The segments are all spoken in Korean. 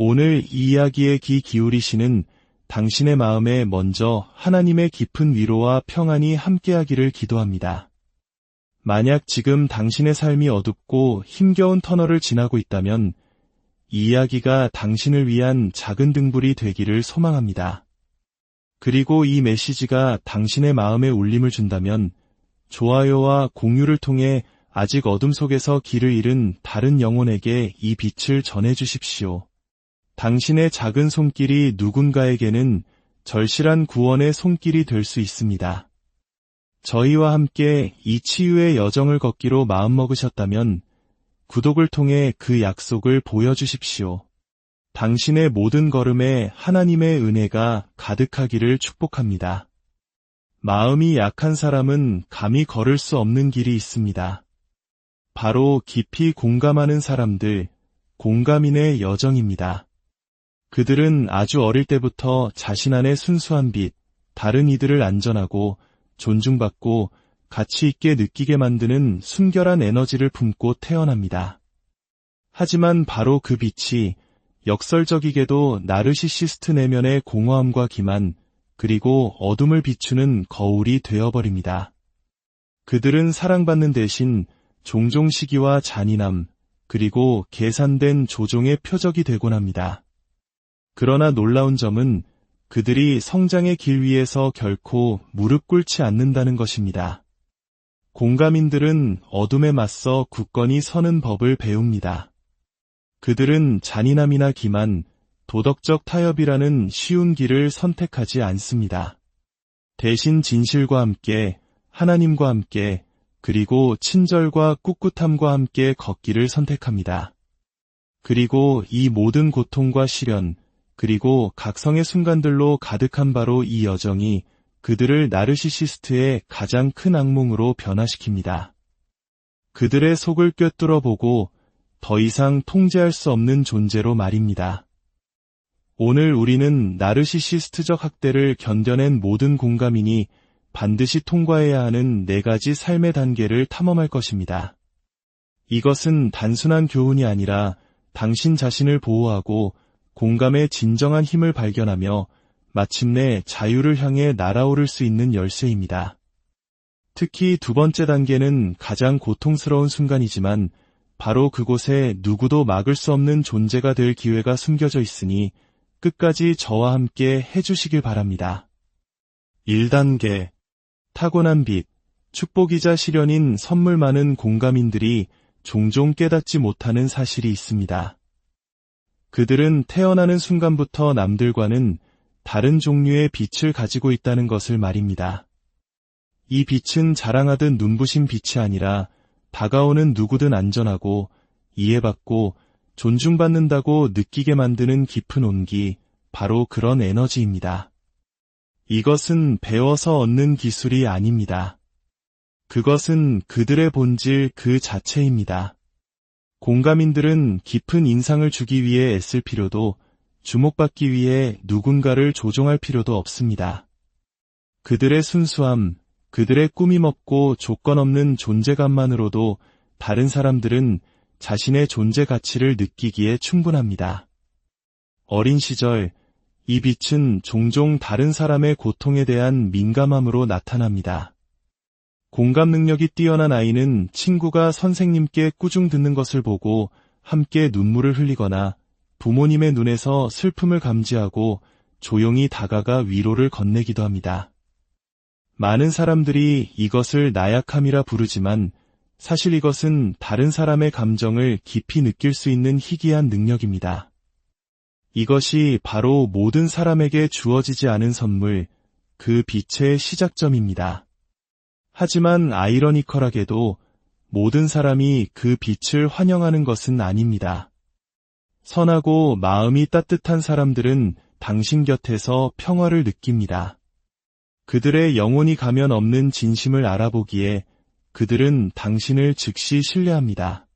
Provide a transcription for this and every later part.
오늘 이 이야기에 귀 기울이시는 당신의 마음에 먼저 하나님의 깊은 위로와 평안이 함께하기를 기도합니다. 만약 지금 당신의 삶이 어둡고 힘겨운 터널을 지나고 있다면 이 이야기가 당신을 위한 작은 등불이 되기를 소망합니다. 그리고 이 메시지가 당신의 마음에 울림을 준다면 좋아요와 공유를 통해 아직 어둠 속에서 길을 잃은 다른 영혼에게 이 빛을 전해주십시오. 당신의 작은 손길이 누군가에게는 절실한 구원의 손길이 될 수 있습니다. 저희와 함께 이 치유의 여정을 걷기로 마음먹으셨다면 구독을 통해 그 약속을 보여주십시오. 당신의 모든 걸음에 하나님의 은혜가 가득하기를 축복합니다. 마음이 약한 사람은 감히 걸을 수 없는 길이 있습니다. 바로 깊이 공감하는 사람들, 공감인의 여정입니다. 그들은 아주 어릴 때부터 자신 안의 순수한 빛, 다른 이들을 안전하고 존중받고 가치 있게 느끼게 만드는 순결한 에너지를 품고 태어납니다. 하지만 바로 그 빛이 역설적이게도 나르시시스트 내면의 공허함과 기만, 그리고 어둠을 비추는 거울이 되어버립니다. 그들은 사랑받는 대신 종종 시기와 잔인함, 그리고 계산된 조종의 표적이 되곤 합니다. 그러나 놀라운 점은 그들이 성장의 길 위에서 결코 무릎 꿇지 않는다는 것입니다. 공감인들은 어둠에 맞서 굳건히 서는 법을 배웁니다. 그들은 잔인함이나 기만, 도덕적 타협이라는 쉬운 길을 선택하지 않습니다. 대신 진실과 함께, 하나님과 함께, 그리고 친절과 꿋꿋함과 함께 걷기를 선택합니다. 그리고 이 모든 고통과 시련, 그리고 각성의 순간들로 가득한 바로 이 여정이 그들을 나르시시스트의 가장 큰 악몽으로 변화시킵니다. 그들의 속을 꿰뚫어보고 더 이상 통제할 수 없는 존재로 말입니다. 오늘 우리는 나르시시스트적 학대를 견뎌낸 모든 공감인이 반드시 통과해야 하는 4가지 삶의 단계를 탐험할 것입니다. 이것은 단순한 교훈이 아니라 당신 자신을 보호하고 공감의 진정한 힘을 발견하며 마침내 자유를 향해 날아오를 수 있는 열쇠입니다. 특히 2번째 단계는 가장 고통스러운 순간이지만 바로 그곳에 누구도 막을 수 없는 존재가 될 기회가 숨겨져 있으니 끝까지 저와 함께 해주시길 바랍니다. 1단계 타고난 빛, 축복이자 시련인 선물 많은 공감인들이 종종 깨닫지 못하는 사실이 있습니다. 그들은 태어나는 순간부터 남들과는 다른 종류의 빛을 가지고 있다는 것을 말입니다. 이 빛은 자랑하듯 눈부신 빛이 아니라 다가오는 누구든 안전하고 이해받고 존중받는다고 느끼게 만드는 깊은 온기, 바로 그런 에너지입니다. 이것은 배워서 얻는 기술이 아닙니다. 그것은 그들의 본질 그 자체입니다. 공감인들은 깊은 인상을 주기 위해 애쓸 필요도, 주목받기 위해 누군가를 조종할 필요도 없습니다. 그들의 순수함, 그들의 꾸밈 없고 조건 없는 존재감만으로도 다른 사람들은 자신의 존재 가치를 느끼기에 충분합니다. 어린 시절, 이 빛은 종종 다른 사람의 고통에 대한 민감함으로 나타납니다. 공감 능력이 뛰어난 아이는 친구가 선생님께 꾸중 듣는 것을 보고 함께 눈물을 흘리거나 부모님의 눈에서 슬픔을 감지하고 조용히 다가가 위로를 건네기도 합니다. 많은 사람들이 이것을 나약함이라 부르지만 사실 이것은 다른 사람의 감정을 깊이 느낄 수 있는 희귀한 능력입니다. 이것이 바로 모든 사람에게 주어지지 않은 선물, 그 빛의 시작점입니다. 하지만 아이러니컬하게도 모든 사람이 그 빛을 환영하는 것은 아닙니다. 선하고 마음이 따뜻한 사람들은 당신 곁에서 평화를 느낍니다. 그들의 영혼이 가면 없는 진심을 알아보기에 그들은 당신을 즉시 신뢰합니다.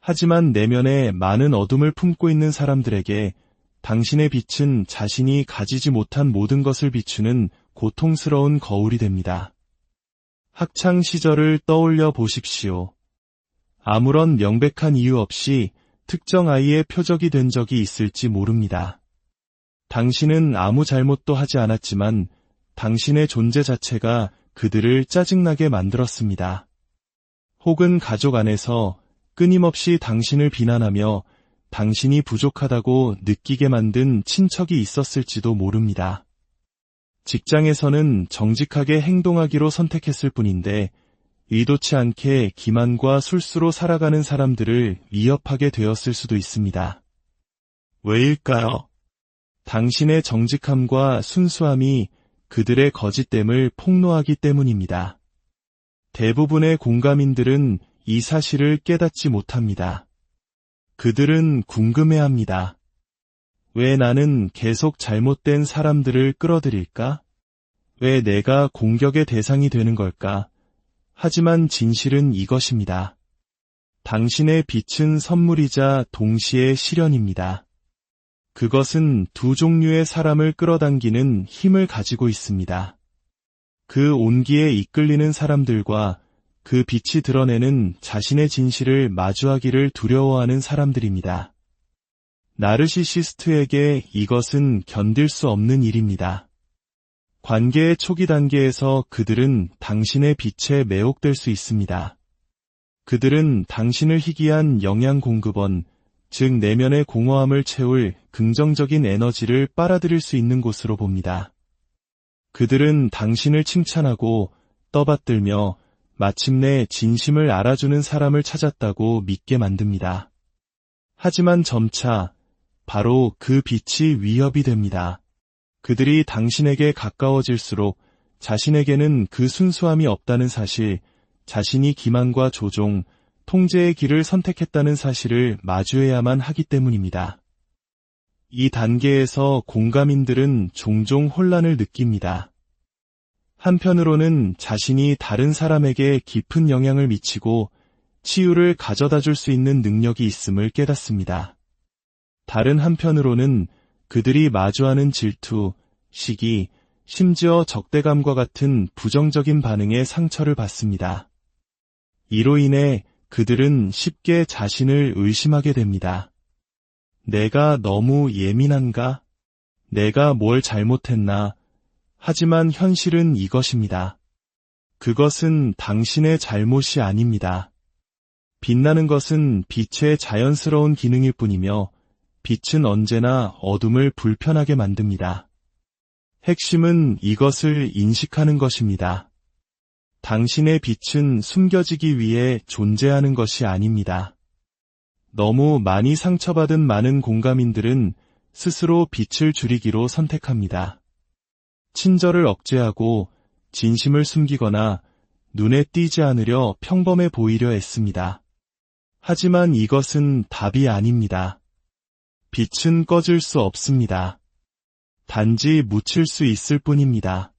하지만 내면에 많은 어둠을 품고 있는 사람들에게 당신의 빛은 자신이 가지지 못한 모든 것을 비추는 고통스러운 거울이 됩니다. 학창 시절을 떠올려 보십시오. 아무런 명백한 이유 없이 특정 아이의 표적이 된 적이 있을지 모릅니다. 당신은 아무 잘못도 하지 않았지만 당신의 존재 자체가 그들을 짜증나게 만들었습니다. 혹은 가족 안에서 끊임없이 당신을 비난하며 당신이 부족하다고 느끼게 만든 친척이 있었을지도 모릅니다. 직장에서는 정직하게 행동하기로 선택했을 뿐인데 의도치 않게 기만과 술수로 살아가는 사람들을 위협하게 되었을 수도 있습니다. 왜일까요? 당신의 정직함과 순수함이 그들의 거짓됨을 폭로하기 때문입니다. 대부분의 공감인들은 이 사실을 깨닫지 못합니다. 그들은 궁금해합니다. 왜 나는 계속 잘못된 사람들을 끌어들일까? 왜 내가 공격의 대상이 되는 걸까? 하지만 진실은 이것입니다. 당신의 빛은 선물이자 동시에 시련입니다. 그것은 두 종류의 사람을 끌어당기는 힘을 가지고 있습니다. 그 온기에 이끌리는 사람들과 그 빛이 드러내는 자신의 진실을 마주하기를 두려워하는 사람들입니다. 나르시시스트에게 이것은 견딜 수 없는 일입니다. 관계의 초기 단계에서 그들은 당신의 빛에 매혹될 수 있습니다. 그들은 당신을 희귀한 영양 공급원, 즉 내면의 공허함을 채울 긍정적인 에너지를 빨아들일 수 있는 곳으로 봅니다. 그들은 당신을 칭찬하고 떠받들며 마침내 진심을 알아주는 사람을 찾았다고 믿게 만듭니다. 하지만 점차 바로 그 빛이 위협이 됩니다. 그들이 당신에게 가까워질수록 자신에게는 그 순수함이 없다는 사실, 자신이 기만과 조종, 통제의 길을 선택했다는 사실을 마주해야만 하기 때문입니다. 이 단계에서 공감인들은 종종 혼란을 느낍니다. 한편으로는 자신이 다른 사람에게 깊은 영향을 미치고 치유를 가져다 줄 수 있는 능력이 있음을 깨닫습니다. 다른 한편으로는 그들이 마주하는 질투, 시기, 심지어 적대감과 같은 부정적인 반응에 상처를 받습니다. 이로 인해 그들은 쉽게 자신을 의심하게 됩니다. 내가 너무 예민한가? 내가 뭘 잘못했나? 하지만 현실은 이것입니다. 그것은 당신의 잘못이 아닙니다. 빛나는 것은 빛의 자연스러운 기능일 뿐이며 빛은 언제나 어둠을 불편하게 만듭니다. 핵심은 이것을 인식하는 것입니다. 당신의 빛은 숨겨지기 위해 존재하는 것이 아닙니다. 너무 많이 상처받은 많은 공감인들은 스스로 빛을 줄이기로 선택합니다. 친절을 억제하고 진심을 숨기거나 눈에 띄지 않으려 평범해 보이려 애씁니다. 하지만 이것은 답이 아닙니다. 빛은 꺼질 수 없습니다. 단지 묻힐 수 있을 뿐입니다.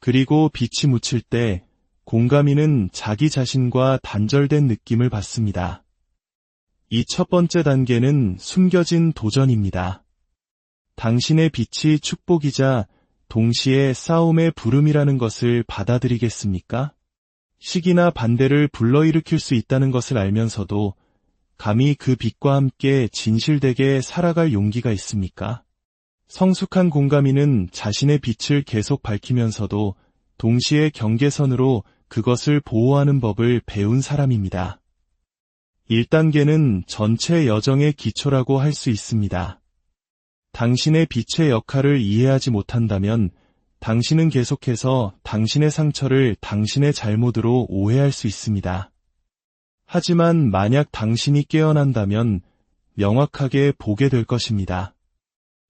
그리고 빛이 묻힐 때 공감인은 자기 자신과 단절된 느낌을 받습니다. 이 첫 번째 단계는 숨겨진 도전입니다. 당신의 빛이 축복이자 동시에 싸움의 부름이라는 것을 받아들이겠습니까? 시기나 반대를 불러일으킬 수 있다는 것을 알면서도 감히 그 빛과 함께 진실되게 살아갈 용기가 있습니까? 성숙한 공감인은 자신의 빛을 계속 밝히면서도 동시에 경계선으로 그것을 보호하는 법을 배운 사람입니다. 1단계는 전체 여정의 기초라고 할 수 있습니다. 당신의 빛의 역할을 이해하지 못한다면 당신은 계속해서 당신의 상처를 당신의 잘못으로 오해할 수 있습니다. 하지만 만약 당신이 깨어난다면 명확하게 보게 될 것입니다.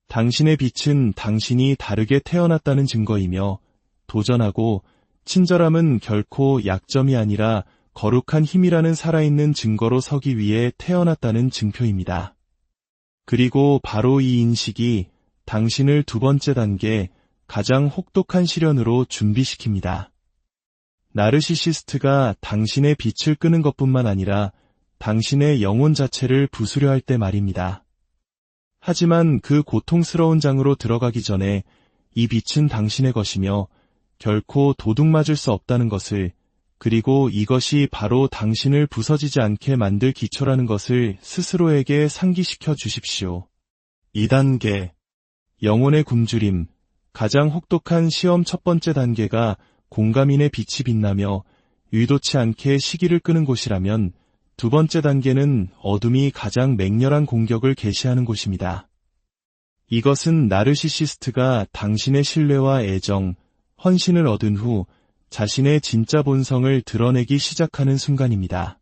당신의 빛은 당신이 다르게 태어났다는 증거이며 도전하고 친절함은 결코 약점이 아니라 거룩한 힘이라는 살아있는 증거로 서기 위해 태어났다는 증표입니다. 그리고 바로 이 인식이 당신을 두 번째 단계, 가장 혹독한 시련으로 준비시킵니다. 나르시시스트가 당신의 빛을 끄는 것뿐만 아니라 당신의 영혼 자체를 부수려 할 때 말입니다. 하지만 그 고통스러운 장으로 들어가기 전에 이 빛은 당신의 것이며 결코 도둑맞을 수 없다는 것을, 그리고 이것이 바로 당신을 부서지지 않게 만들 기초라는 것을 스스로에게 상기시켜 주십시오. 2단계. 영혼의 굶주림. 가장 혹독한 시험 첫 번째 단계가 공감인의 빛이 빛나며 의도치 않게 시기를 끄는 곳이라면 두 번째 단계는 어둠이 가장 맹렬한 공격을 개시하는 곳입니다. 이것은 나르시시스트가 당신의 신뢰와 애정, 헌신을 얻은 후 자신의 진짜 본성을 드러내기 시작하는 순간입니다.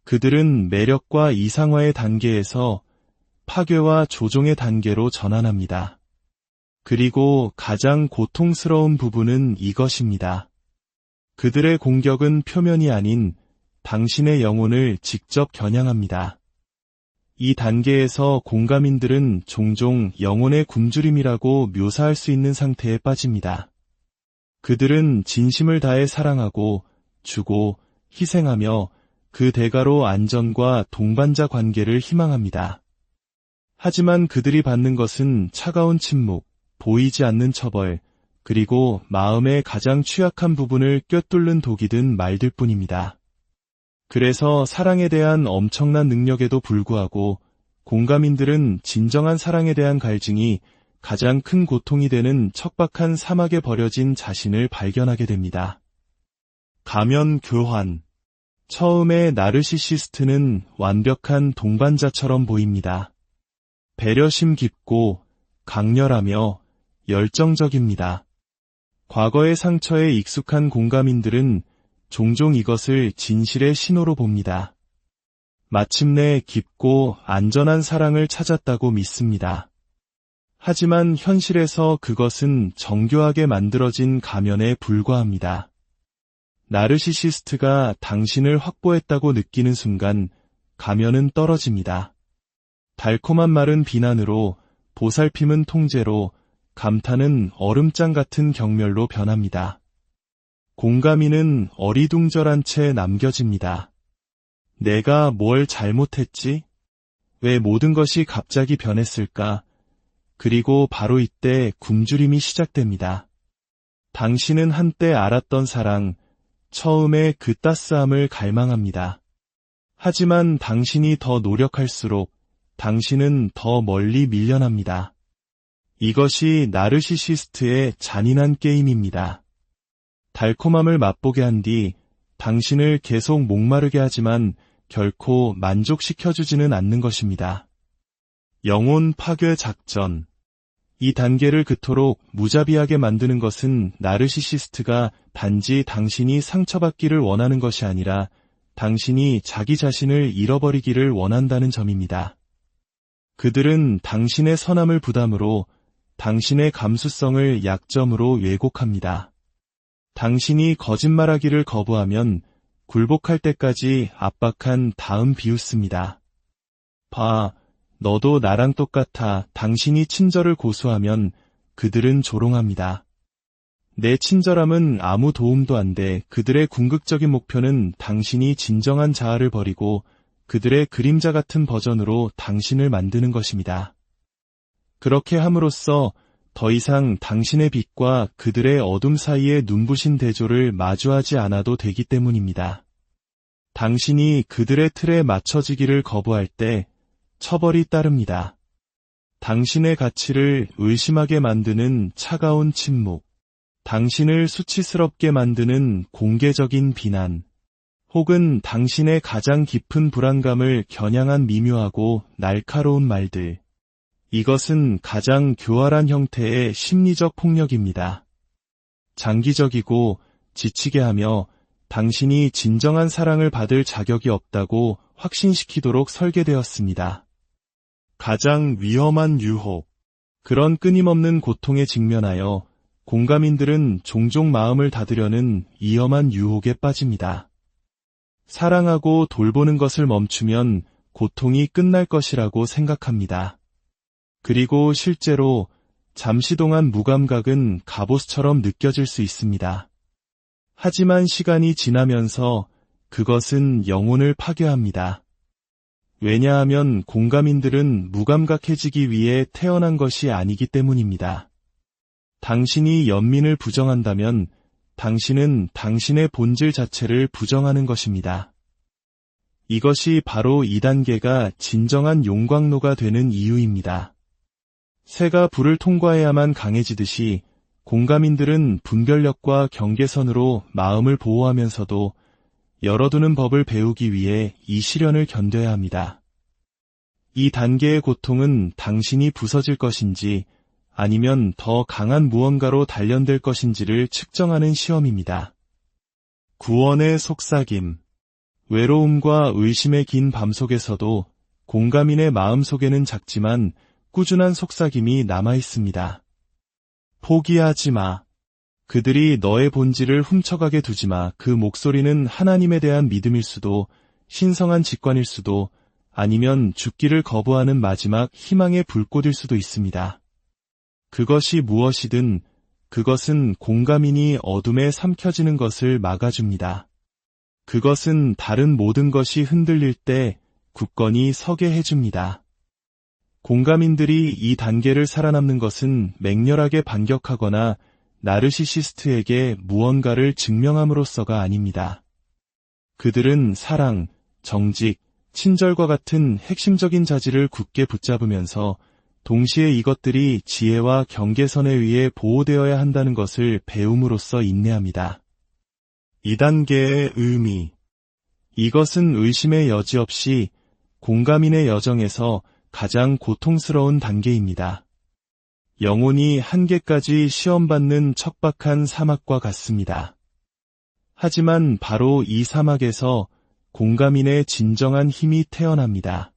그들은 매력과 이상화의 단계에서 파괴와 조종의 단계로 전환합니다. 그리고 가장 고통스러운 부분은 이것입니다. 그들의 공격은 표면이 아닌 당신의 영혼을 직접 겨냥합니다. 이 단계에서 공감인들은 종종 영혼의 굶주림이라고 묘사할 수 있는 상태에 빠집니다. 그들은 진심을 다해 사랑하고 주고 희생하며 그 대가로 안전과 동반자 관계를 희망합니다. 하지만 그들이 받는 것은 차가운 침묵, 보이지 않는 처벌, 그리고 마음의 가장 취약한 부분을 꿰뚫는 독이 든 말들 뿐입니다. 그래서 사랑에 대한 엄청난 능력에도 불구하고 공감인들은 진정한 사랑에 대한 갈증이 가장 큰 고통이 되는 척박한 사막에 버려진 자신을 발견하게 됩니다. 가면 교환. 처음에 나르시시스트는 완벽한 동반자처럼 보입니다. 배려심 깊고 강렬하며 열정적입니다. 과거의 상처에 익숙한 공감인들은 종종 이것을 진실의 신호로 봅니다. 마침내 깊고 안전한 사랑을 찾았다고 믿습니다. 하지만 현실에서 그것은 정교하게 만들어진 가면에 불과합니다. 나르시시스트가 당신을 확보했다고 느끼는 순간 가면은 떨어집니다. 달콤한 말은 비난으로, 보살핌은 통제로, 감탄은 얼음장 같은 경멸로 변합니다. 공감인은 어리둥절한 채 남겨집니다. 내가 뭘 잘못했지? 왜 모든 것이 갑자기 변했을까? 그리고 바로 이때 굶주림이 시작됩니다. 당신은 한때 알았던 사랑, 처음에 그 따스함을 갈망합니다. 하지만 당신이 더 노력할수록 당신은 더 멀리 밀려납니다. 이것이 나르시시스트의 잔인한 게임입니다. 달콤함을 맛보게 한 뒤 당신을 계속 목마르게 하지만 결코 만족시켜주지는 않는 것입니다. 영혼 파괴 작전. 이 단계를 그토록 무자비하게 만드는 것은 나르시시스트가 단지 당신이 상처받기를 원하는 것이 아니라 당신이 자기 자신을 잃어버리기를 원한다는 점입니다. 그들은 당신의 선함을 부담으로 당신의 감수성을 약점으로 왜곡합니다. 당신이 거짓말하기를 거부하면 굴복할 때까지 압박한 다음 비웃습니다. 봐, 너도 나랑 똑같아. 당신이 친절을 고수하면 그들은 조롱합니다. 내 친절함은 아무 도움도 안 돼. 그들의 궁극적인 목표는 당신이 진정한 자아를 버리고 그들의 그림자 같은 버전으로 당신을 만드는 것입니다. 그렇게 함으로써 더 이상 당신의 빛과 그들의 어둠 사이의 눈부신 대조를 마주하지 않아도 되기 때문입니다. 당신이 그들의 틀에 맞춰지기를 거부할 때 처벌이 따릅니다. 당신의 가치를 의심하게 만드는 차가운 침묵, 당신을 수치스럽게 만드는 공개적인 비난, 혹은 당신의 가장 깊은 불안감을 겨냥한 미묘하고 날카로운 말들. 이것은 가장 교활한 형태의 심리적 폭력입니다. 장기적이고 지치게 하며 당신이 진정한 사랑을 받을 자격이 없다고 확신시키도록 설계되었습니다. 가장 위험한 유혹. 그런 끊임없는 고통에 직면하여 공감인들은 종종 마음을 닫으려는 위험한 유혹에 빠집니다. 사랑하고 돌보는 것을 멈추면 고통이 끝날 것이라고 생각합니다. 그리고 실제로 잠시 동안 무감각은 갑옷처럼 느껴질 수 있습니다. 하지만 시간이 지나면서 그것은 영혼을 파괴합니다. 왜냐하면 공감인들은 무감각해지기 위해 태어난 것이 아니기 때문입니다. 당신이 연민을 부정한다면 당신은 당신의 본질 자체를 부정하는 것입니다. 이것이 바로 2단계가 진정한 용광로가 되는 이유입니다. 새가 불을 통과해야만 강해지듯이 공감인들은 분별력과 경계선으로 마음을 보호하면서도 열어두는 법을 배우기 위해 이 시련을 견뎌야 합니다. 이 단계의 고통은 당신이 부서질 것인지 아니면 더 강한 무언가로 단련될 것인지를 측정하는 시험입니다. 구원의 속삭임. 외로움과 의심의 긴 밤 속에서도 공감인의 마음 속에는 작지만 꾸준한 속삭임이 남아 있습니다. 포기하지 마. 그들이 너의 본질을 훔쳐가게 두지 마. 그 목소리는 하나님에 대한 믿음일 수도, 신성한 직관일 수도, 아니면 죽기를 거부하는 마지막 희망의 불꽃일 수도 있습니다. 그것이 무엇이든 그것은 공감인이 어둠에 삼켜지는 것을 막아줍니다. 그것은 다른 모든 것이 흔들릴 때 굳건히 서게 해줍니다. 공감인들이 이 단계를 살아남는 것은 맹렬하게 반격하거나 나르시시스트에게 무언가를 증명함으로써가 아닙니다. 그들은 사랑, 정직, 친절과 같은 핵심적인 자질을 굳게 붙잡으면서 동시에 이것들이 지혜와 경계선에 의해 보호되어야 한다는 것을 배움으로써 인내합니다. 2단계의 의미. 이것은 의심의 여지 없이 공감인의 여정에서 가장 고통스러운 단계입니다. 영혼이 한계까지 시험받는 척박한 사막과 같습니다. 하지만 바로 이 사막에서 공감인의 진정한 힘이 태어납니다.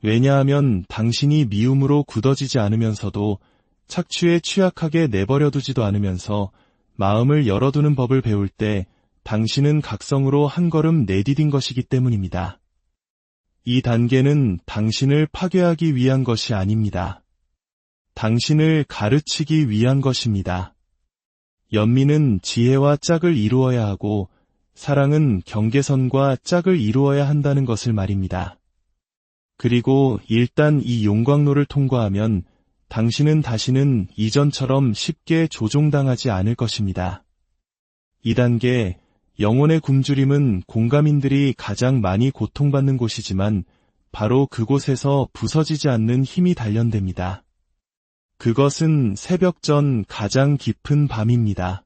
왜냐하면 당신이 미움으로 굳어지지 않으면서도 착취에 취약하게 내버려두지도 않으면서 마음을 열어두는 법을 배울 때 당신은 각성으로 한 걸음 내디딘 것이기 때문입니다. 이 단계는 당신을 파괴하기 위한 것이 아닙니다. 당신을 가르치기 위한 것입니다. 연민은 지혜와 짝을 이루어야 하고 사랑은 경계선과 짝을 이루어야 한다는 것을 말입니다. 그리고 일단 이 용광로를 통과하면 당신은 다시는 이전처럼 쉽게 조종당하지 않을 것입니다. 2단계, 영혼의 굶주림은 공감인들이 가장 많이 고통받는 곳이지만 바로 그곳에서 부서지지 않는 힘이 단련됩니다. 그것은 새벽 전 가장 깊은 밤입니다.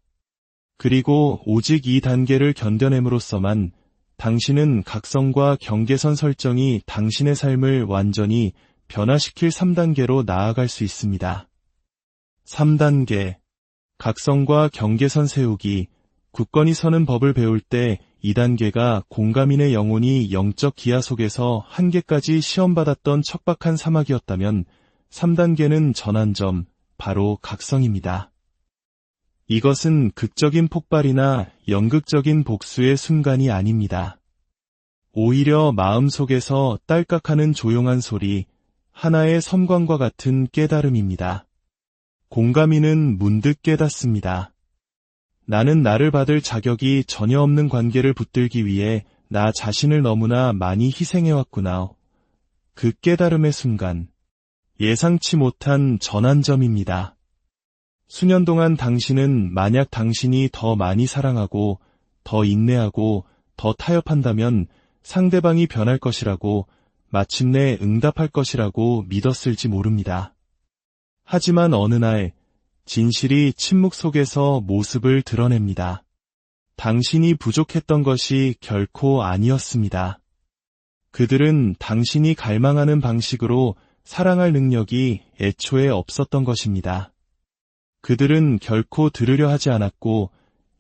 그리고 오직 이 단계를 견뎌냄으로써만 당신은 각성과 경계선 설정이 당신의 삶을 완전히 변화시킬 3단계로 나아갈 수 있습니다. 3단계, 각성과 경계선 세우기, 굳건히 서는 법을 배울 때 2단계가 공감인의 영혼이 영적 기아 속에서 한계까지 시험받았던 척박한 사막이었다면 3단계는 전환점, 바로 각성입니다. 이것은 극적인 폭발이나 연극적인 복수의 순간이 아닙니다. 오히려 마음속에서 딸깍하는 조용한 소리, 하나의 섬광과 같은 깨달음입니다. 공감인은 문득 깨닫습니다. 나는 나를 받을 자격이 전혀 없는 관계를 붙들기 위해 나 자신을 너무나 많이 희생해왔구나. 그 깨달음의 순간, 예상치 못한 전환점입니다. 수년 동안 당신은 만약 당신이 더 많이 사랑하고, 더 인내하고, 더 타협한다면 상대방이 변할 것이라고, 마침내 응답할 것이라고 믿었을지 모릅니다. 하지만 어느 날, 진실이 침묵 속에서 모습을 드러냅니다. 당신이 부족했던 것이 결코 아니었습니다. 그들은 당신이 갈망하는 방식으로 사랑할 능력이 애초에 없었던 것입니다. 그들은 결코 들으려 하지 않았고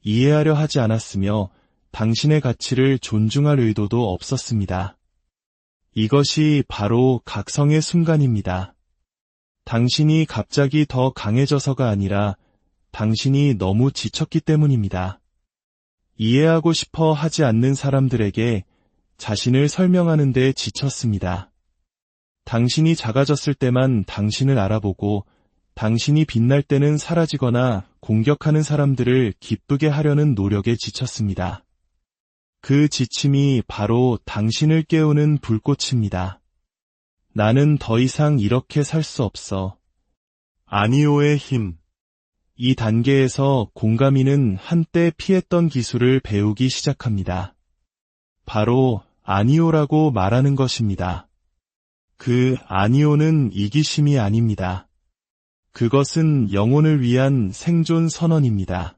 이해하려 하지 않았으며 당신의 가치를 존중할 의도도 없었습니다. 이것이 바로 각성의 순간입니다. 당신이 갑자기 더 강해져서가 아니라 당신이 너무 지쳤기 때문입니다. 이해하고 싶어 하지 않는 사람들에게 자신을 설명하는 데 지쳤습니다. 당신이 작아졌을 때만 당신을 알아보고 당신이 빛날 때는 사라지거나 공격하는 사람들을 기쁘게 하려는 노력에 지쳤습니다. 그 지침이 바로 당신을 깨우는 불꽃입니다. 나는 더 이상 이렇게 살 수 없어. 아니오의 힘. 이 단계에서 공감이는 한때 피했던 기술을 배우기 시작합니다. 바로 아니오라고 말하는 것입니다. 그 아니오는 이기심이 아닙니다. 그것은 영혼을 위한 생존 선언입니다.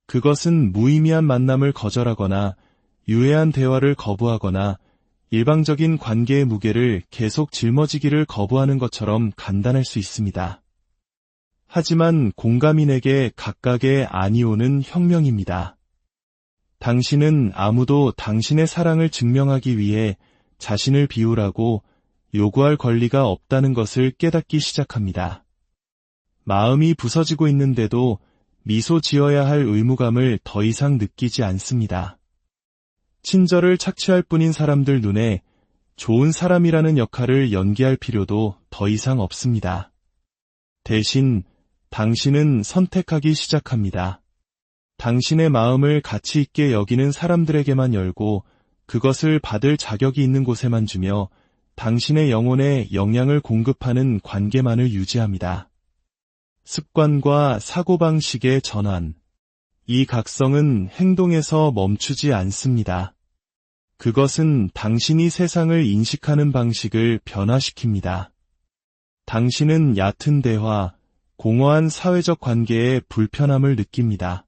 그것은 무의미한 만남을 거절하거나 유해한 대화를 거부하거나 일방적인 관계의 무게를 계속 짊어지기를 거부하는 것처럼 간단할 수 있습니다. 하지만 공감인에게 각각의 아니오는 혁명입니다. 당신은 아무도 당신의 사랑을 증명하기 위해 자신을 비우라고 요구할 권리가 없다는 것을 깨닫기 시작합니다. 마음이 부서지고 있는데도 미소 지어야 할 의무감을 더 이상 느끼지 않습니다. 친절을 착취할 뿐인 사람들 눈에 좋은 사람이라는 역할을 연기할 필요도 더 이상 없습니다. 대신 당신은 선택하기 시작합니다. 당신의 마음을 가치 있게 여기는 사람들에게만 열고 그것을 받을 자격이 있는 곳에만 주며 당신의 영혼에 영향을 공급하는 관계만을 유지합니다. 습관과 사고방식의 전환. 이 각성은 행동에서 멈추지 않습니다. 그것은 당신이 세상을 인식하는 방식을 변화시킵니다. 당신은 얕은 대화, 공허한 사회적 관계에 불편함을 느낍니다.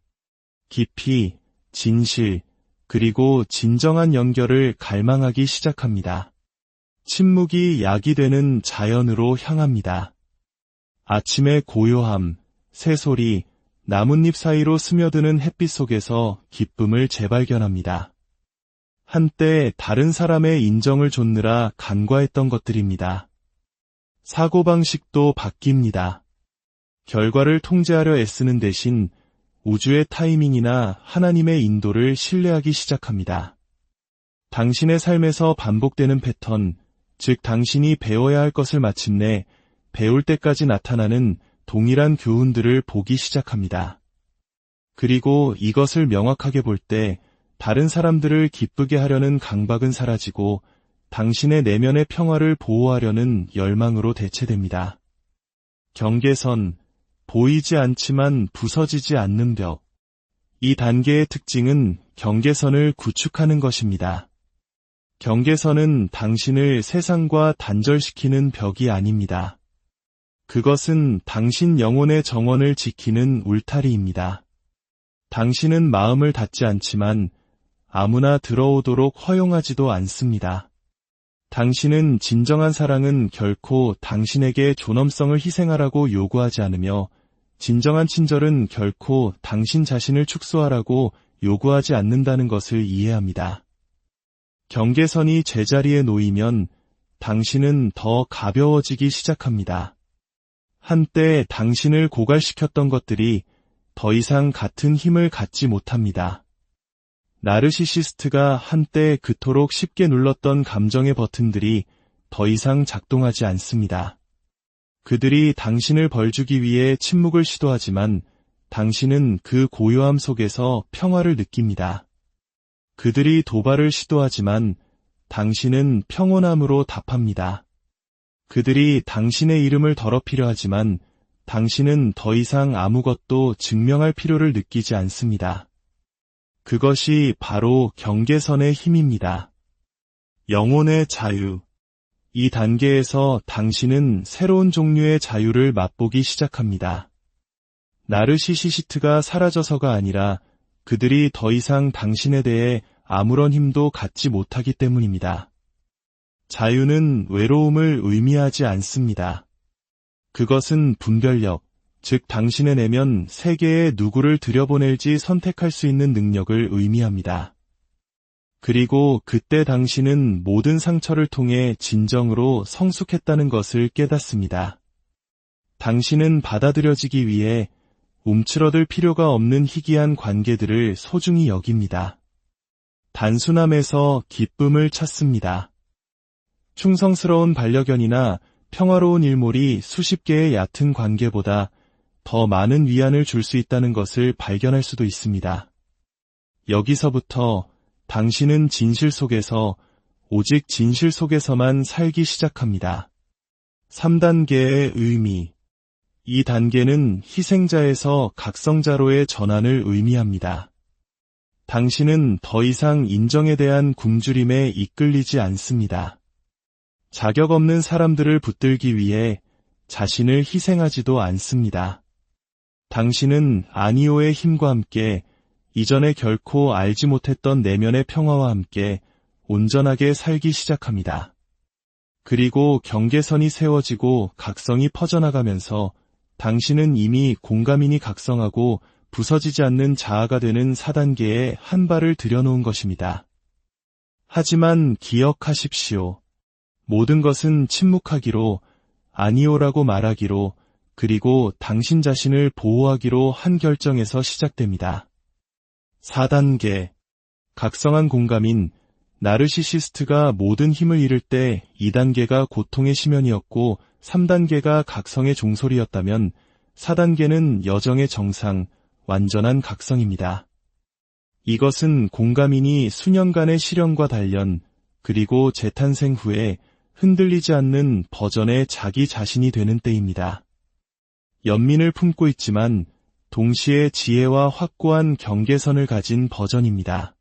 깊이, 진실, 그리고 진정한 연결을 갈망하기 시작합니다. 침묵이 약이 되는 자연으로 향합니다. 아침의 고요함, 새소리, 나뭇잎 사이로 스며드는 햇빛 속에서 기쁨을 재발견합니다. 한때 다른 사람의 인정을 좇느라 간과했던 것들입니다. 사고방식도 바뀝니다. 결과를 통제하려 애쓰는 대신 우주의 타이밍이나 하나님의 인도를 신뢰하기 시작합니다. 당신의 삶에서 반복되는 패턴, 즉 당신이 배워야 할 것을 마침내 배울 때까지 나타나는 동일한 교훈들을 보기 시작합니다. 그리고 이것을 명확하게 볼 때 다른 사람들을 기쁘게 하려는 강박은 사라지고 당신의 내면의 평화를 보호하려는 열망으로 대체됩니다. 경계선, 보이지 않지만 부서지지 않는 벽. 이 단계의 특징은 경계선을 구축하는 것입니다. 경계선은 당신을 세상과 단절시키는 벽이 아닙니다. 그것은 당신 영혼의 정원을 지키는 울타리입니다. 당신은 마음을 닫지 않지만 아무나 들어오도록 허용하지도 않습니다. 당신은 진정한 사랑은 결코 당신에게 존엄성을 희생하라고 요구하지 않으며 진정한 친절은 결코 당신 자신을 축소하라고 요구하지 않는다는 것을 이해합니다. 경계선이 제자리에 놓이면 당신은 더 가벼워지기 시작합니다. 한때 당신을 고갈시켰던 것들이 더 이상 같은 힘을 갖지 못합니다. 나르시시스트가 한때 그토록 쉽게 눌렀던 감정의 버튼들이 더 이상 작동하지 않습니다. 그들이 당신을 벌주기 위해 침묵을 시도하지만 당신은 그 고요함 속에서 평화를 느낍니다. 그들이 도발을 시도하지만 당신은 평온함으로 답합니다. 그들이 당신의 이름을 더럽히려 하지만 당신은 더 이상 아무것도 증명할 필요를 느끼지 않습니다. 그것이 바로 경계선의 힘입니다. 영혼의 자유. 이 단계에서 당신은 새로운 종류의 자유를 맛보기 시작합니다. 나르시시스트가 사라져서가 아니라 그들이 더 이상 당신에 대해 아무런 힘도 갖지 못하기 때문입니다. 자유는 외로움을 의미하지 않습니다. 그것은 분별력, 즉 당신의 내면 세계에 누구를 들여보낼지 선택할 수 있는 능력을 의미합니다. 그리고 그때 당신은 모든 상처를 통해 진정으로 성숙했다는 것을 깨닫습니다. 당신은 받아들여지기 위해 움츠러들 필요가 없는 희귀한 관계들을 소중히 여깁니다. 단순함에서 기쁨을 찾습니다. 충성스러운 반려견이나 평화로운 일몰이 수십 개의 얕은 관계보다 더 많은 위안을 줄 수 있다는 것을 발견할 수도 있습니다. 여기서부터 당신은 진실 속에서, 오직 진실 속에서만 살기 시작합니다. 3단계의 의미. 이 단계는 희생자에서 각성자로의 전환을 의미합니다. 당신은 더 이상 인정에 대한 굶주림에 이끌리지 않습니다. 자격 없는 사람들을 붙들기 위해 자신을 희생하지도 않습니다. 당신은 아니오의 힘과 함께 이전에 결코 알지 못했던 내면의 평화와 함께 온전하게 살기 시작합니다. 그리고 경계선이 세워지고 각성이 퍼져나가면서 당신은 이미 공감인이 각성하고 부서지지 않는 자아가 되는 4단계에 한 발을 들여놓은 것입니다. 하지만 기억하십시오. 모든 것은 침묵하기로, 아니오라고 말하기로, 그리고 당신 자신을 보호하기로 한 결정에서 시작됩니다. 4단계. 각성한 공감인, 나르시시스트가 모든 힘을 잃을 때 2단계가 고통의 심연이었고 3단계가 각성의 종소리였다면 4단계는 여정의 정상, 완전한 각성입니다. 이것은 공감인이 수년간의 시련과 단련, 그리고 재탄생 후에 흔들리지 않는 버전의 자기 자신이 되는 때입니다. 연민을 품고 있지만 동시에 지혜와 확고한 경계선을 가진 버전입니다.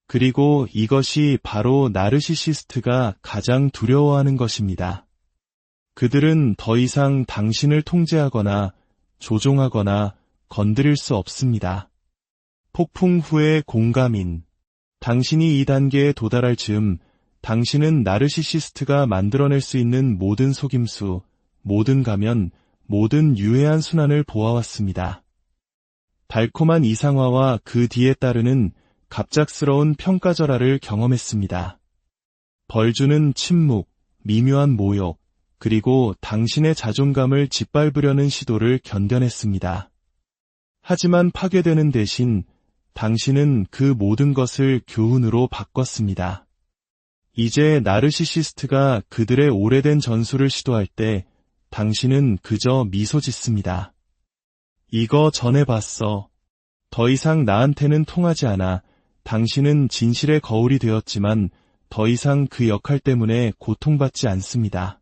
그리고 이것이 바로 나르시시스트가 가장 두려워하는 것입니다. 그들은 더 이상 당신을 통제하거나 조종하거나 건드릴 수 없습니다. 폭풍 후의 공감인. 당신이 이 단계에 도달할 즈음 당신은 나르시시스트가 만들어낼 수 있는 모든 속임수, 모든 가면, 모든 유해한 순환을 보아왔습니다. 달콤한 이상화와 그 뒤에 따르는 갑작스러운 평가절하를 경험했습니다. 벌주는 침묵, 미묘한 모욕, 그리고 당신의 자존감을 짓밟으려는 시도를 견뎌냈습니다. 하지만 파괴되는 대신 당신은 그 모든 것을 교훈으로 바꿨습니다. 이제 나르시시스트가 그들의 오래된 전술을 시도할 때 당신은 그저 미소 짓습니다. 이거 전에 봤어. 더 이상 나한테는 통하지 않아. 당신은 진실의 거울이 되었지만 더 이상 그 역할 때문에 고통받지 않습니다.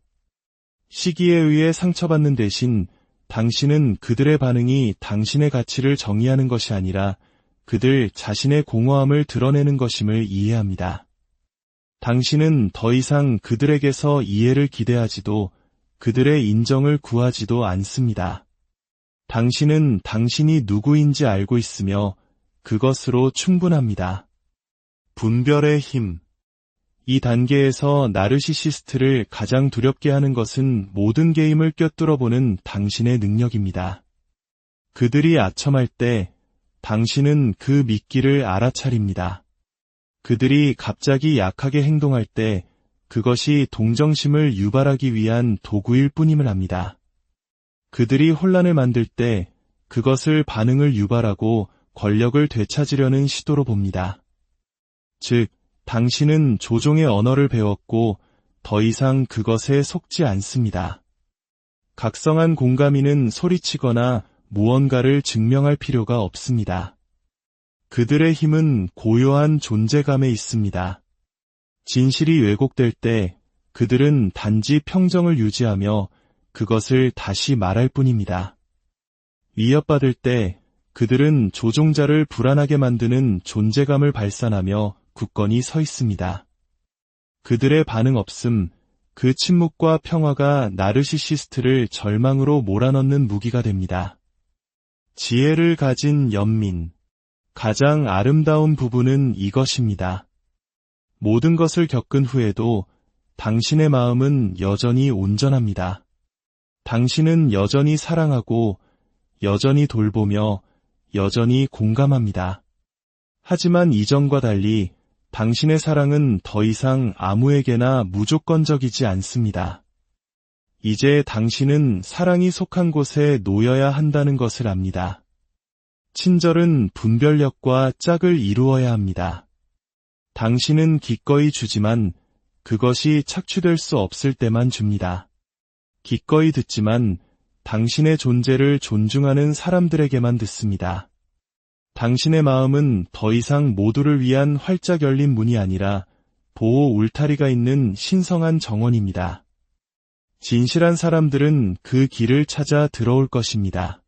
시기에 의해 상처받는 대신 당신은 그들의 반응이 당신의 가치를 정의하는 것이 아니라 그들 자신의 공허함을 드러내는 것임을 이해합니다. 당신은 더 이상 그들에게서 이해를 기대하지도 그들의 인정을 구하지도 않습니다. 당신은 당신이 누구인지 알고 있으며 그것으로 충분합니다. 분별의 힘. 이 단계에서 나르시시스트를 가장 두렵게 하는 것은 모든 게임을 꿰뚫어보는 당신의 능력입니다. 그들이 아첨할 때 당신은 그 미끼를 알아차립니다. 그들이 갑자기 약하게 행동할 때 그것이 동정심을 유발하기 위한 도구일 뿐임을 압니다. 그들이 혼란을 만들 때 그것을 반응을 유발하고 권력을 되찾으려는 시도로 봅니다. 즉, 당신은 조종의 언어를 배웠고 더 이상 그것에 속지 않습니다. 각성한 공감인은 소리치거나 무언가를 증명할 필요가 없습니다. 그들의 힘은 고요한 존재감에 있습니다. 진실이 왜곡될 때 그들은 단지 평정을 유지하며 그것을 다시 말할 뿐입니다. 위협받을 때 그들은 조종자를 불안하게 만드는 존재감을 발산하며 굳건히 서 있습니다. 그들의 반응 없음, 그 침묵과 평화가 나르시시스트를 절망으로 몰아넣는 무기가 됩니다. 지혜를 가진 연민. 가장 아름다운 부분은 이것입니다. 모든 것을 겪은 후에도 당신의 마음은 여전히 온전합니다. 당신은 여전히 사랑하고 여전히 돌보며 여전히 공감합니다. 하지만 이전과 달리 당신의 사랑은 더 이상 아무에게나 무조건적이지 않습니다. 이제 당신은 사랑이 속한 곳에 놓여야 한다는 것을 압니다. 친절은 분별력과 짝을 이루어야 합니다. 당신은 기꺼이 주지만 그것이 착취될 수 없을 때만 줍니다. 기꺼이 듣지만 당신의 존재를 존중하는 사람들에게만 듣습니다. 당신의 마음은 더 이상 모두를 위한 활짝 열린 문이 아니라 보호 울타리가 있는 신성한 정원입니다. 진실한 사람들은 그 길을 찾아 들어올 것입니다.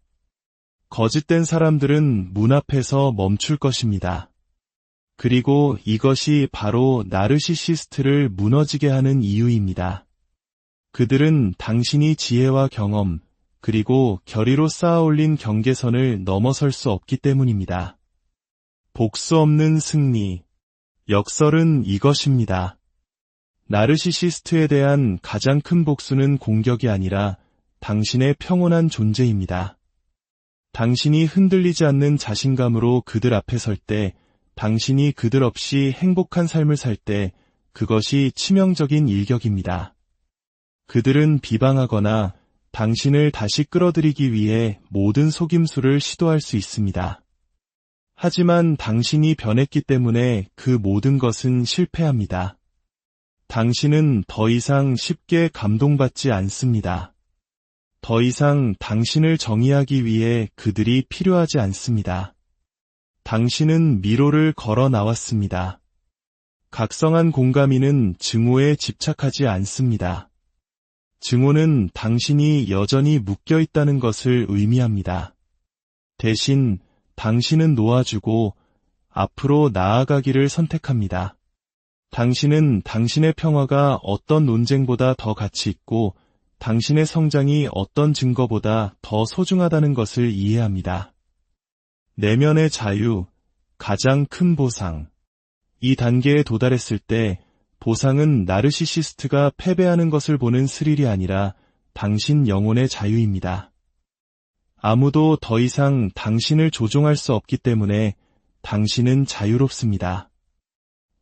거짓된 사람들은 문 앞에서 멈출 것입니다. 그리고 이것이 바로 나르시시스트를 무너지게 하는 이유입니다. 그들은 당신이 지혜와 경험, 그리고 결의로 쌓아올린 경계선을 넘어설 수 없기 때문입니다. 복수 없는 승리. 역설은 이것입니다. 나르시시스트에 대한 가장 큰 복수는 공격이 아니라 당신의 평온한 존재입니다. 당신이 흔들리지 않는 자신감으로 그들 앞에 설 때, 당신이 그들 없이 행복한 삶을 살 때, 그것이 치명적인 일격입니다. 그들은 비방하거나 당신을 다시 끌어들이기 위해 모든 속임수를 시도할 수 있습니다. 하지만 당신이 변했기 때문에 그 모든 것은 실패합니다. 당신은 더 이상 쉽게 감동받지 않습니다. 더 이상 당신을 정의하기 위해 그들이 필요하지 않습니다. 당신은 미로를 걸어 나왔습니다. 각성한 공감이는 증오에 집착하지 않습니다. 증오는 당신이 여전히 묶여 있다는 것을 의미합니다. 대신 당신은 놓아주고 앞으로 나아가기를 선택합니다. 당신은 당신의 평화가 어떤 논쟁보다 더 가치 있고 당신의 성장이 어떤 증거보다 더 소중하다는 것을 이해합니다. 내면의 자유, 가장 큰 보상. 이 단계에 도달했을 때 보상은 나르시시스트가 패배하는 것을 보는 스릴이 아니라 당신 영혼의 자유입니다. 아무도 더 이상 당신을 조종할 수 없기 때문에 당신은 자유롭습니다.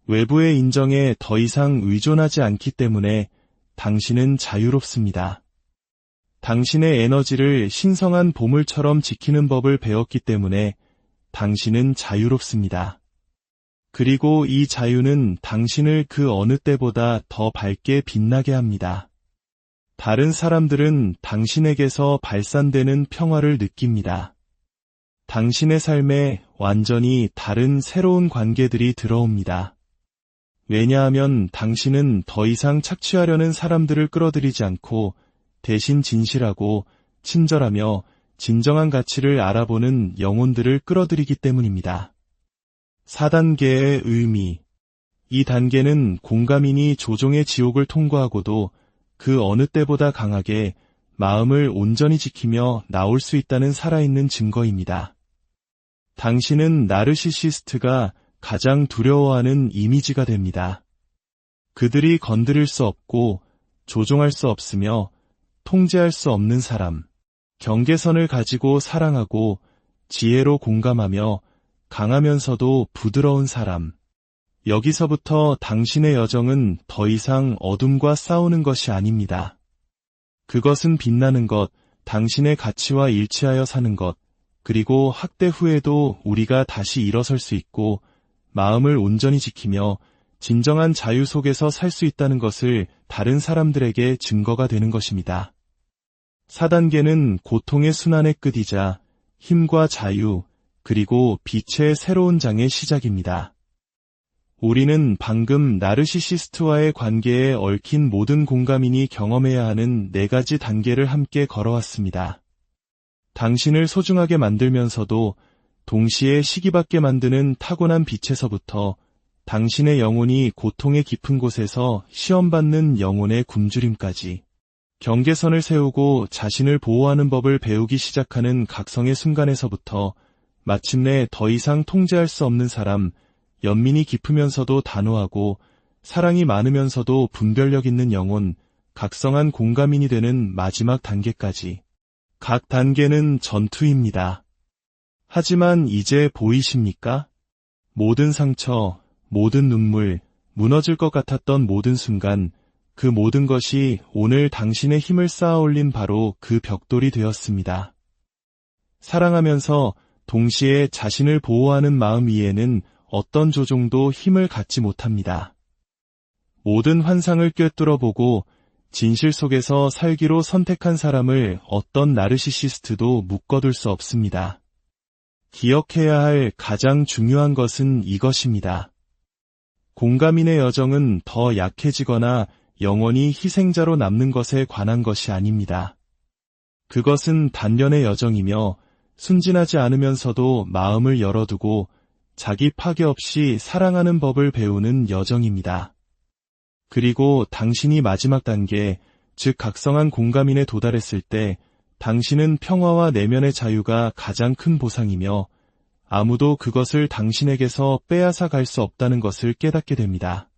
외부의 인정에 더 이상 의존하지 않기 때문에 당신은 자유롭습니다. 당신의 에너지를 신성한 보물처럼 지키는 법을 배웠기 때문에 당신은 자유롭습니다. 그리고 이 자유는 당신을 그 어느 때보다 더 밝게 빛나게 합니다. 다른 사람들은 당신에게서 발산되는 평화를 느낍니다. 당신의 삶에 완전히 다른 새로운 관계들이 들어옵니다. 왜냐하면 당신은 더 이상 착취하려는 사람들을 끌어들이지 않고 대신 진실하고 친절하며 진정한 가치를 알아보는 영혼들을 끌어들이기 때문입니다. 4단계의 의미. 이 단계는 공감인이 조종의 지옥을 통과하고도 그 어느 때보다 강하게 마음을 온전히 지키며 나올 수 있다는 살아있는 증거입니다. 당신은 나르시시스트가 가장 두려워하는 이미지가 됩니다. 그들이 건드릴 수 없고 조종할 수 없으며 통제할 수 없는 사람, 경계선을 가지고 사랑하고 지혜로 공감하며 강하면서도 부드러운 사람. 여기서부터 당신의 여정은 더 이상 어둠과 싸우는 것이 아닙니다. 그것은 빛나는 것, 당신의 가치와 일치하여 사는 것, 그리고 학대 후에도 우리가 다시 일어설 수 있고 마음을 온전히 지키며 진정한 자유 속에서 살 수 있다는 것을 다른 사람들에게 증거가 되는 것입니다. 4단계는 고통의 순환의 끝이자 힘과 자유, 그리고 빛의 새로운 장의 시작입니다. 우리는 방금 나르시시스트와의 관계에 얽힌 모든 공감인이 경험해야 하는 4가지 단계를 함께 걸어왔습니다. 당신을 소중하게 만들면서도 동시에 시기받게 만드는 타고난 빛에서부터 당신의 영혼이 고통의 깊은 곳에서 시험받는 영혼의 굶주림까지 경계선을 세우고 자신을 보호하는 법을 배우기 시작하는 각성의 순간에서부터 마침내 더 이상 통제할 수 없는 사람, 연민이 깊으면서도 단호하고 사랑이 많으면서도 분별력 있는 영혼, 각성한 공감인이 되는 마지막 단계까지. 각 단계는 전투입니다. 하지만 이제 보이십니까? 모든 상처, 모든 눈물, 무너질 것 같았던 모든 순간, 그 모든 것이 오늘 당신의 힘을 쌓아올린 바로 그 벽돌이 되었습니다. 사랑하면서 동시에 자신을 보호하는 마음 위에는 어떤 조종도 힘을 갖지 못합니다. 모든 환상을 꿰뚫어 보고 진실 속에서 살기로 선택한 사람을 어떤 나르시시스트도 묶어둘 수 없습니다. 기억해야 할 가장 중요한 것은 이것입니다. 공감인의 여정은 더 약해지거나 영원히 희생자로 남는 것에 관한 것이 아닙니다. 그것은 단련의 여정이며 순진하지 않으면서도 마음을 열어두고 자기 파괴 없이 사랑하는 법을 배우는 여정입니다. 그리고 당신이 마지막 단계, 즉 각성한 공감인에 도달했을 때 당신은 평화와 내면의 자유가 가장 큰 보상이며 아무도 그것을 당신에게서 빼앗아 갈 수 없다는 것을 깨닫게 됩니다.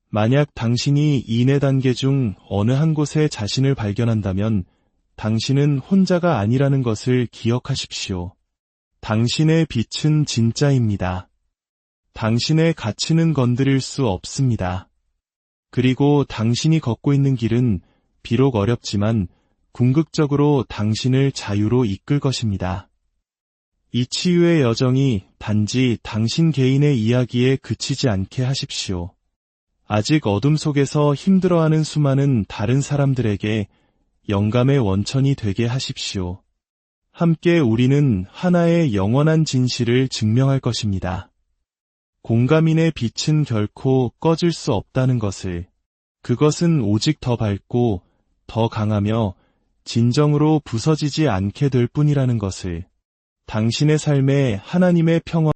만약 당신이 인의 단계 중 어느 한 곳에 자신을 발견한다면 당신은 혼자가 아니라는 것을 기억하십시오. 당신의 빛은 진짜입니다. 당신의 가치는 건드릴 수 없습니다. 그리고 당신이 걷고 있는 길은 비록 어렵지만 궁극적으로 당신을 자유로 이끌 것입니다. 이 치유의 여정이 단지 당신 개인의 이야기에 그치지 않게 하십시오. 아직 어둠 속에서 힘들어하는 수많은 다른 사람들에게 영감의 원천이 되게 하십시오. 함께 우리는 하나의 영원한 진실을 증명할 것입니다. 공감인의 빛은 결코 꺼질 수 없다는 것을, 그것은 오직 더 밝고 더 강하며 진정으로 부서지지 않게 될 뿐이라는 것을, 당신의 삶에 하나님의 평화